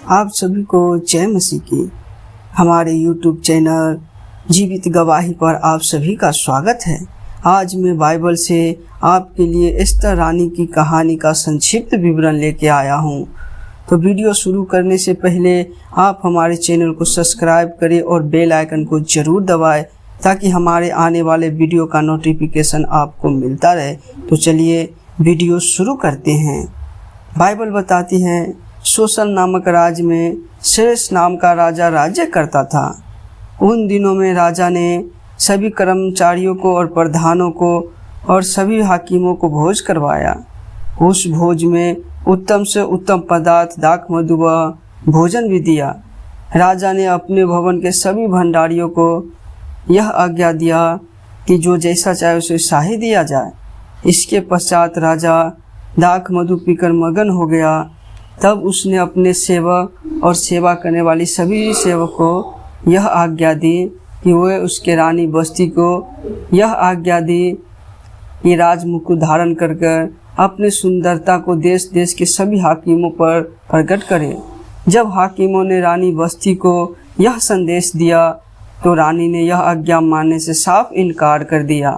आप सभी को जय मसीह की। हमारे YouTube चैनल जीवित गवाही पर आप सभी का स्वागत है। आज मैं बाइबल से आपके लिए एस्तर रानी की कहानी का संक्षिप्त विवरण लेके आया हूँ। तो वीडियो शुरू करने से पहले आप हमारे चैनल को सब्सक्राइब करें और बेल आइकन को ज़रूर दबाएं ताकि हमारे आने वाले वीडियो का नोटिफिकेशन आपको मिलता रहे। तो चलिए वीडियो शुरू करते हैं। बाइबल बताती है, शोसन नामक राज्य में शेष नाम का राजा राज्य करता था। उन दिनों में राजा ने सभी कर्मचारियों को और प्रधानों को और सभी हाकिमों को भोज करवाया। उस भोज में उत्तम से उत्तम पदार्थ, दाख मधु व भोजन भी दिया। राजा ने अपने भवन के सभी भंडारियों को यह आज्ञा दिया कि जो जैसा चाहे उसे शाही दिया जाए। इसके पश्चात राजा दाख मधु पीकर मगन हो गया। तब उसने अपने सेवक और सेवा करने वाली सभी सेवक को यह आज्ञा दी कि वे उसके रानी बस्ती को यह आज्ञा दी कि राजमुकुट धारण कर अपने सुंदरता को देश देश के सभी हाकिमों पर प्रकट करे। जब हाकिमों ने रानी बस्ती को यह संदेश दिया तो रानी ने यह आज्ञा मानने से साफ इनकार कर दिया।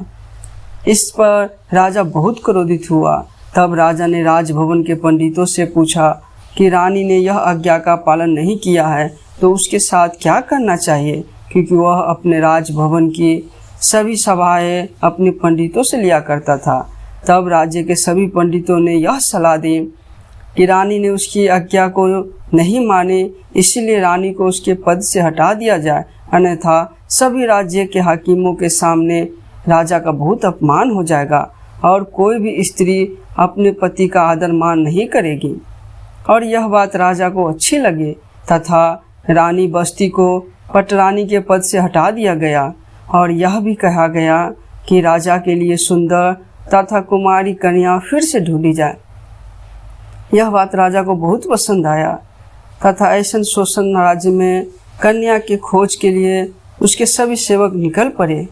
इस पर राजा बहुत क्रोधित हुआ। तब राजा ने राजभवन के पंडितों से पूछा कि रानी ने यह आज्ञा का पालन नहीं किया है तो उसके साथ क्या करना चाहिए, क्योंकि वह अपने राजभवन की सभी सभाएं अपने पंडितों से लिया करता था। तब राज्य के सभी पंडितों ने यह सलाह दी कि रानी ने उसकी आज्ञा को नहीं माने, इसीलिए रानी को उसके पद से हटा दिया जाए, अन्यथा सभी राज्य के हाकिमों के सामने राजा का बहुत अपमान हो जाएगा और कोई भी स्त्री अपने पति का आदर मान नहीं करेगी। और यह बात राजा को अच्छी लगी तथा रानी बस्ती को पटरानी के पद से हटा दिया गया और यह भी कहा गया कि राजा के लिए सुंदर तथा कुमारी कन्या फिर से ढूंढी जाए। यह बात राजा को बहुत पसंद आया तथा ऐसा शोसन राज्य में कन्या की खोज के लिए उसके सभी सेवक निकल पड़े।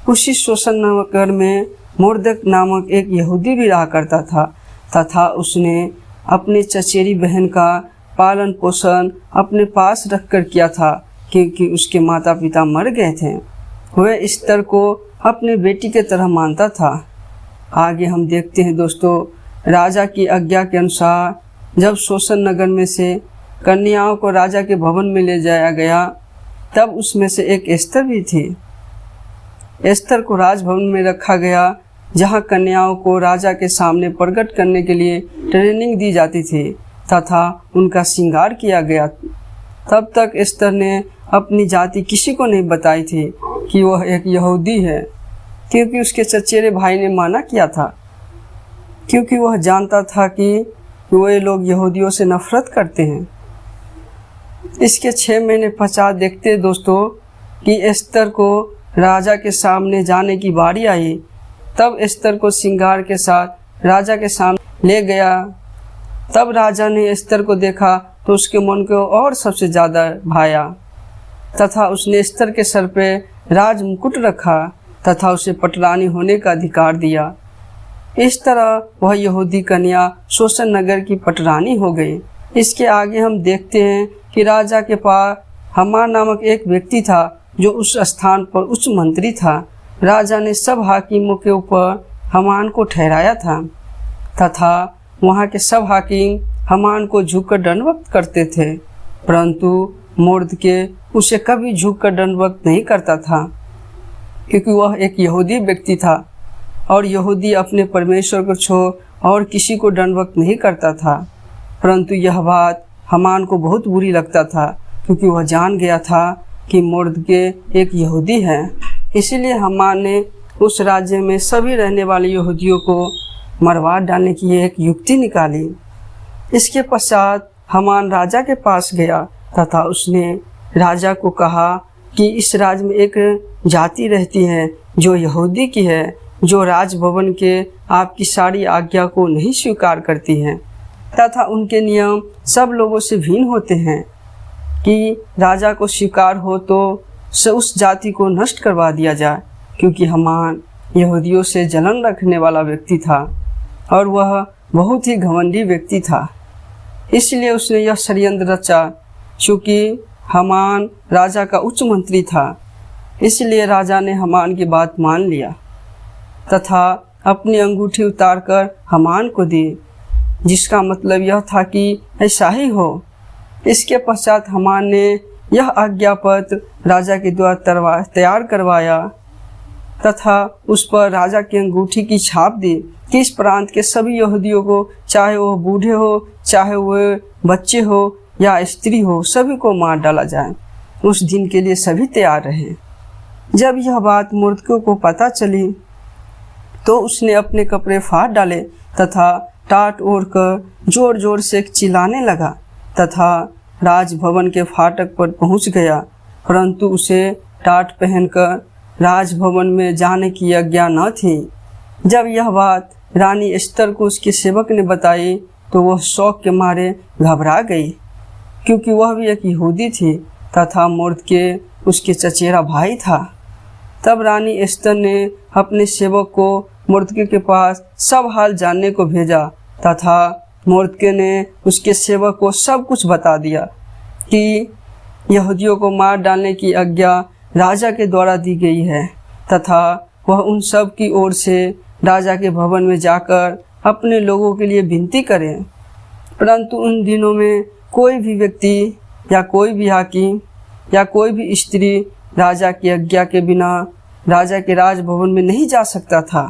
उसी शोसन नगर में मोर्दक नामक एक यहूदी भी रहा करता था तथा उसने अपने चचेरी बहन का पालन पोषण अपने पास रखकर किया था, क्योंकि उसके माता पिता मर गए थे। वह एस्तर को अपने बेटी के तरह मानता था। आगे हम देखते हैं दोस्तों, राजा की आज्ञा के अनुसार जब शोसन नगर में से कन्याओं को राजा के भवन में ले जाया गया, तब उसमें से एक एस्तर भी थी। एस्तर को राजभवन में रखा गया, जहां कन्याओं को राजा के सामने प्रकट करने के लिए ट्रेनिंग दी जाती थी तथा उनका श्रृंगार किया गया। तब तक एस्तर ने अपनी जाति किसी को नहीं बताई थी कि वह एक यहूदी है, क्योंकि उसके चचेरे भाई ने माना किया था, क्योंकि वह जानता था कि वे लोग यहूदियों से नफरत करते हैं। इसके 6 महीने पश्चात देखते दोस्तों कि एस्तर को राजा के सामने जाने की बारी आई। तब एस्तर को श्रृंगार के साथ राजा के सामने ले गया। तब राजा ने एस्तर को देखा तो उसके मन को और सबसे ज़्यादा भाया तथा उसने एस्तर के सर पे राज मुकुट रखा तथा उसे पटरानी होने का अधिकार दिया। इस तरह वह यहूदी कन्या शोसन नगर की पटरानी हो गई। इसके आगे हम देखते हैं कि राजा के पास हामान नामक एक व्यक्ति था जो उस स्थान पर उच्च मंत्री था। राजा ने सब हाकिमों के ऊपर हामान को ठहराया था तथा वहाँ के सब हाकिम हामान को झुककर दंडवत करते थे, परंतु मोर्दके उसे कभी झुककर दंडवत नहीं करता था, क्योंकि वह एक यहूदी व्यक्ति था और यहूदी अपने परमेश्वर को छोड़ और किसी को दंडवत नहीं करता था। परंतु यह बात हामान को बहुत बुरी लगता था, क्योंकि वह जान गया था कि मोर्दके एक यहूदी है। इसीलिए हामान ने उस राज्य में सभी रहने वाले यहूदियों को मरवा डालने की एक युक्ति निकाली। इसके पश्चात हामान राजा के पास गया तथा उसने राजा को कहा कि इस राज्य में एक जाति रहती है जो यहूदी की है, जो राजभवन के आपकी सारी आज्ञा को नहीं स्वीकार करती है तथा उनके नियम सब लोगों से भिन्न होते हैं कि राजा को स्वीकार हो तो उस जाति को नष्ट करवा दिया जाए, क्योंकि हामान यहूदियों से जलन रखने वाला व्यक्ति था और वह बहुत ही घमंडी व्यक्ति था। इसलिए उसने यह षड्यंत्र रचा। चूँकि हामान राजा का उच्च मंत्री था, इसलिए राजा ने हामान की बात मान लिया तथा अपनी अंगूठी उतारकर हामान को दी, जिसका मतलब यह था कि ऐसा ही हो। इसके पश्चात हामान ने यह आज्ञा पत्र राजा के द्वारा तैयार करवाया तथा उस पर राजा की अंगूठी की छाप दी कि इस प्रांत के सभी यहूदियों को, चाहे वो बूढ़े हो, चाहे वो बच्चे हो या स्त्री हो, सभी को मार डाला जाए। उस दिन के लिए सभी तैयार रहे। जब यह बात मुर्दकी को पता चली तो उसने अपने कपड़े फाड़ डाले तथा टाट ओढ़कर जोर जोर से चिल्लाने लगा तथा राजभवन के फाटक पर पहुंच गया, परंतु उसे टाट पहनकर राजभवन में जाने की आज्ञा न थी। जब यह बात रानी एस्तर को उसके सेवक ने बताई तो वह शौक के मारे घबरा गई, क्योंकि वह भी एक यहूदी थी तथा मुर्दकी उसके चचेरा भाई था। तब रानी एस्तर ने अपने सेवक को मुर्दकी के पास सब हाल जानने को भेजा तथा मुर्दकी ने उसके सेवक को सब कुछ बता दिया कि यहूदियों को मार डालने की आज्ञा राजा के द्वारा दी गई है तथा वह उन सब की ओर से राजा के भवन में जाकर अपने लोगों के लिए विनती करें। परंतु उन दिनों में कोई भी व्यक्ति या कोई भी हाकिम या कोई भी स्त्री राजा की आज्ञा के बिना राजा के राजभवन में नहीं जा सकता था।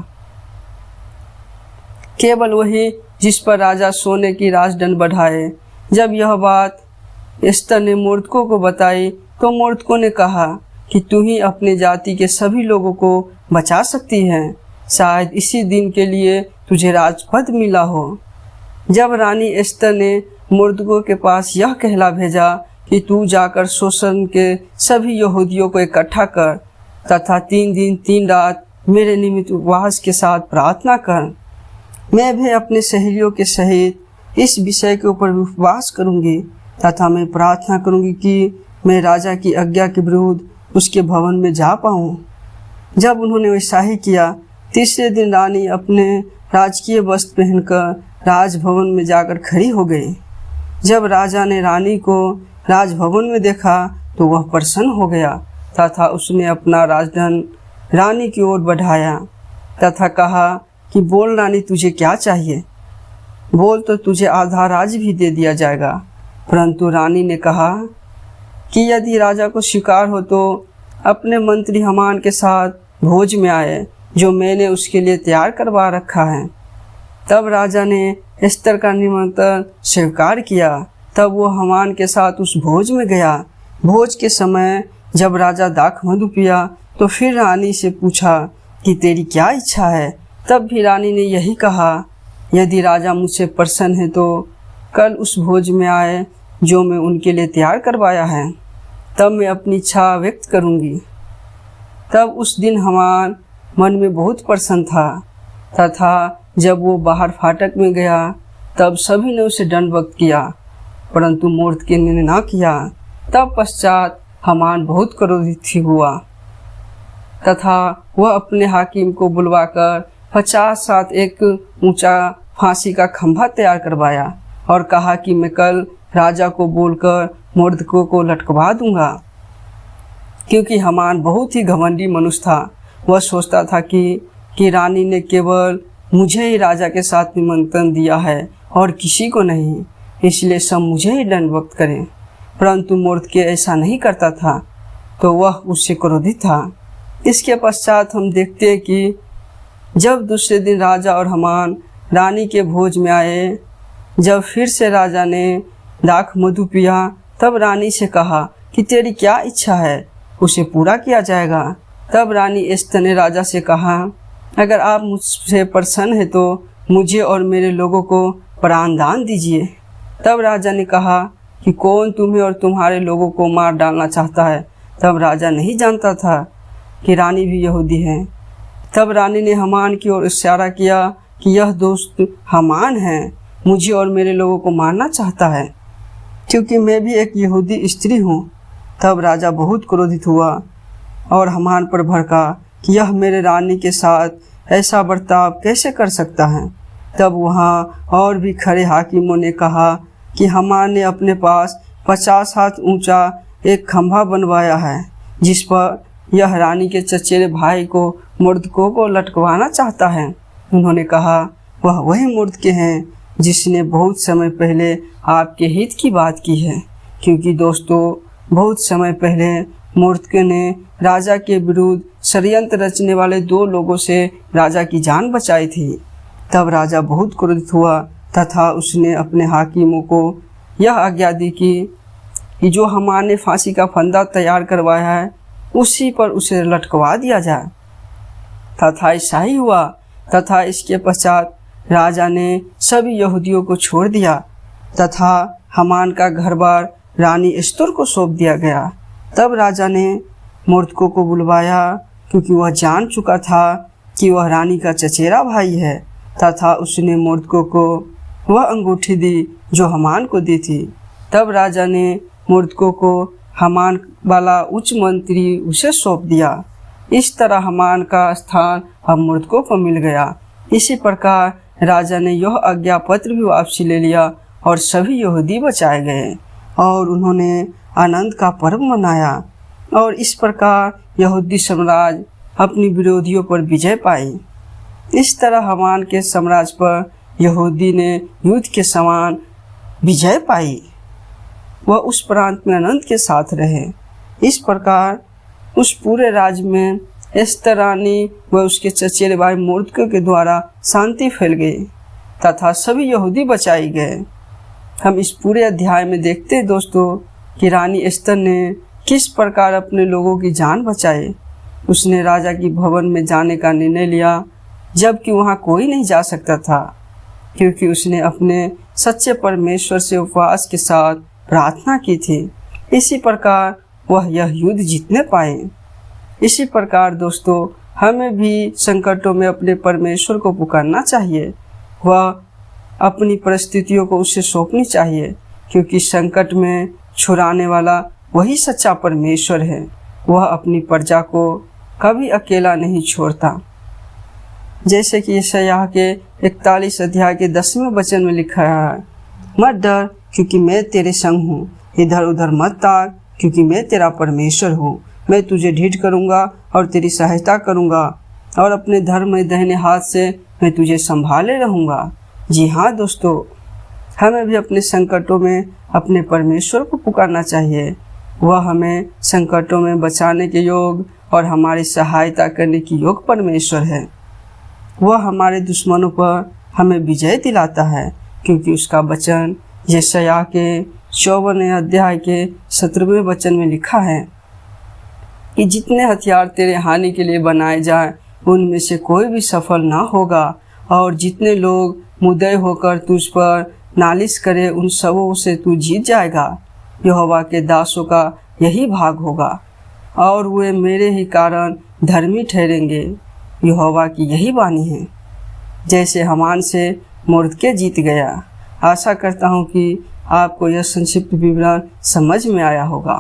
केवल वही जिस पर राजा सोने की राजदंड बढ़ाए। जब यह बात एस्तर ने मुर्दकी को बताई तो मुर्दकी ने कहा कि तू ही अपने जाति के सभी लोगों को बचा सकती है, शायद इसी दिन के लिए तुझे राजपद मिला हो। जब रानी एस्तर ने मुर्दकी के पास यह कहला भेजा कि तू जाकर शोषण के सभी यहूदियों को इकट्ठा कर तथा 3 दिन 3 रात मेरे निमित्त उपवास के साथ प्रार्थना कर, मैं भी अपने सहेलियों के सहित इस विषय के ऊपर उपवास करूंगी तथा मैं प्रार्थना करूंगी कि मैं राजा की आज्ञा के विरुद्ध उसके भवन में जा पाऊं। जब उन्होंने वैसा ही किया, तीसरे दिन रानी अपने राजकीय वस्त्र पहनकर राजभवन में जाकर खड़ी हो गई। जब राजा ने रानी को राजभवन में देखा तो वह प्रसन्न हो गया तथा उसने अपना राजदंड रानी की ओर बढ़ाया तथा कहा कि बोल रानी, तुझे क्या चाहिए? बोल तो तुझे आधा राज भी दे दिया जाएगा। परंतु रानी ने कहा कि यदि राजा को स्वीकार हो तो अपने मंत्री हामान के साथ भोज में आए, जो मैंने उसके लिए तैयार करवा रखा है। तब राजा ने एस्तर का निमंत्रण स्वीकार किया। तब वो हामान के साथ उस भोज में गया। भोज के समय जब राजा दाख मधु पिया तो फिर रानी से पूछा कि तेरी क्या इच्छा है? तब भी रानी ने यही कहा, यदि राजा मुझसे प्रसन्न है तो कल उस भोज में आए जो मैं उनके लिए तैयार करवाया है, तब मैं अपनी इच्छा व्यक्त करूंगी। तब उस दिन हामान मन में बहुत प्रसन्न था तथा जब वो बाहर फाटक में गया तब सभी ने उसे दंडवत किया, परंतु मुर्दकी ने ना किया। तब पश्चात हामान बहुत क्रोधित हुआ तथा वह अपने हाकिम को बुलवाकर 50 साथ एक ऊंचा फांसी का खंभा तैयार करवाया और कहा कि मैं कल राजा को बोलकर मुर्दकी को लटकवा दूंगा। क्योंकि हामान बहुत ही घमंडी मनुष्य था। वह सोचता था कि रानी ने केवल मुझे ही राजा के साथ निमंत्रण दिया है और किसी को नहीं, इसलिए सब मुझे ही दंडवत करें। परंतु मुर्दकी ऐसा नहीं करता था, तो वह उससे क्रोधित था। इसके पश्चात हम देखते हैं कि जब दूसरे दिन राजा और हामान रानी के भोज में आए, जब फिर से राजा ने दाख मधु पिया, तब रानी से कहा कि तेरी क्या इच्छा है, उसे पूरा किया जाएगा। तब रानी एस्तर ने राजा से कहा, अगर आप मुझसे प्रसन्न हैं तो मुझे और मेरे लोगों को प्राण दान दीजिए। तब राजा ने कहा कि कौन तुम्हें और तुम्हारे लोगों को मार डालना चाहता है। तब राजा नहीं जानता था कि रानी भी यहूदी है। तब रानी ने हामान की ओर इशारा किया कि यह दोस्त हामान है, मुझे और मेरे लोगों को मारना चाहता है, क्योंकि मैं भी एक यहूदी स्त्री हूँ। तब राजा बहुत क्रोधित हुआ और हामान पर भड़का कि यह मेरे रानी के साथ ऐसा बर्ताव कैसे कर सकता है। तब वहाँ और भी खड़े हाकिमों ने कहा कि हमान ने अपने पास 50 हाथ ऊंचा एक खंभा बनवाया है, जिस पर यह रानी के चचेरे भाई को मुर्दकों को लटकवाना चाहता है। उन्होंने कहा, वह वही मुर्दके हैं जिसने बहुत समय पहले आपके हित की बात की है, क्योंकि दोस्तों बहुत समय पहले मुर्दके ने राजा के विरुद्ध षड्यंत्र रचने वाले 2 लोगों से राजा की जान बचाई थी। तब राजा बहुत क्रोधित हुआ तथा उसने अपने हाकिमों को यह आज्ञा दी कि जो हमान ने फांसी का फंदा तैयार करवाया है उसी पर उसे लटकवा दिया जाए। तथा ऐसा ही हुआ। तथा इसके पश्चात राजा ने सभी यहूदियों को छोड़ दिया तथा हमान का घर-बार रानी एस्तुर को सौंप दिया गया। तब राजा ने मुर्दकों को बुलवाया, क्योंकि वह जान चुका था कि वह रानी का चचेरा भाई है, तथा उसने मुर्दकों को वह अंगूठी दी जो हमान को दी थी। तब राजा ने मुर्दकों को हमान वाला उच्च मंत्री उसे सौंप दिया। इस तरह हमान का स्थान अब मुर्दकों को मिल गया। इसी प्रकार राजा ने यह आज्ञा पत्र भी वापसी ले लिया और सभी यहूदी बचाए गए और उन्होंने आनंद का पर्व मनाया। और इस प्रकार यहूदी साम्राज्य अपनी विरोधियों पर विजय पाई। इस तरह हमान के साम्राज्य पर यहूदी ने युद्ध के समान विजय पाई। वह उस प्रांत में आनंद के साथ रहे। इस प्रकार उस पूरे राज्य में एस्तर रानी व उसके चचेरे भाई मुर्दके के द्वारा शांति फैल गई तथा सभी यहूदी बचाए गए। हम इस पूरे अध्याय में देखते हैं दोस्तों कि रानी एस्तर ने किस प्रकार अपने लोगों की जान बचाई। उसने राजा की भवन में जाने का निर्णय लिया, जबकि वहाँ कोई नहीं जा सकता था, क्योंकि उसने अपने सच्चे परमेश्वर से उपवास के साथ प्रार्थना की थी। इसी प्रकार वह यह युद्ध जीतने पाए। इसी प्रकार दोस्तों हमें भी संकटों में अपने परमेश्वर को पुकारना चाहिए। वह अपनी परिस्थितियों को उससे सौंपनी चाहिए, क्योंकि संकट में छुड़ाने वाला वही सच्चा परमेश्वर है। वह अपनी प्रजा को कभी अकेला नहीं छोड़ता। जैसे कि यशायाह के 41 अध्याय के 10वें वचन में लिखा है, मत डर क्योंकि मैं तेरे संग हूँ, इधर उधर मत ताक क्योंकि मैं तेरा परमेश्वर हूँ। मैं तुझे ढीठ करूँगा और तेरी सहायता करूँगा और अपने धर्म में दाहिने हाथ से मैं तुझे संभाले रहूँगा। जी हाँ दोस्तों, हमें भी अपने संकटों में अपने परमेश्वर को पुकारना चाहिए। वह हमें संकटों में बचाने के योग और हमारी सहायता करने की योग परमेश्वर है। वह हमारे दुश्मनों पर हमें विजय दिलाता है, क्योंकि उसका वचन यशायाह के 54वें अध्याय के 17वें वचन में लिखा है कि जितने हथियार तेरे हानि के लिए बनाए जाएं, उनमें से कोई भी सफल ना होगा, और जितने लोग मुद्दई होकर तुझ पर नालिश करे उन सबों से तू जीत जाएगा। यहोवा के दासों का यही भाग होगा और वे मेरे ही कारण धर्मी ठहरेंगे। यहोवा की यही वाणी है। जैसे हमान से मुर्दके जीत गया। आशा करता हूँ कि आपको यह संक्षिप्त विवरण समझ में आया होगा।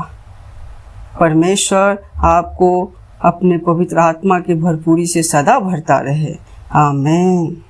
परमेश्वर आपको अपने पवित्र आत्मा की भरपूरी से सदा भरता रहे। आमीन।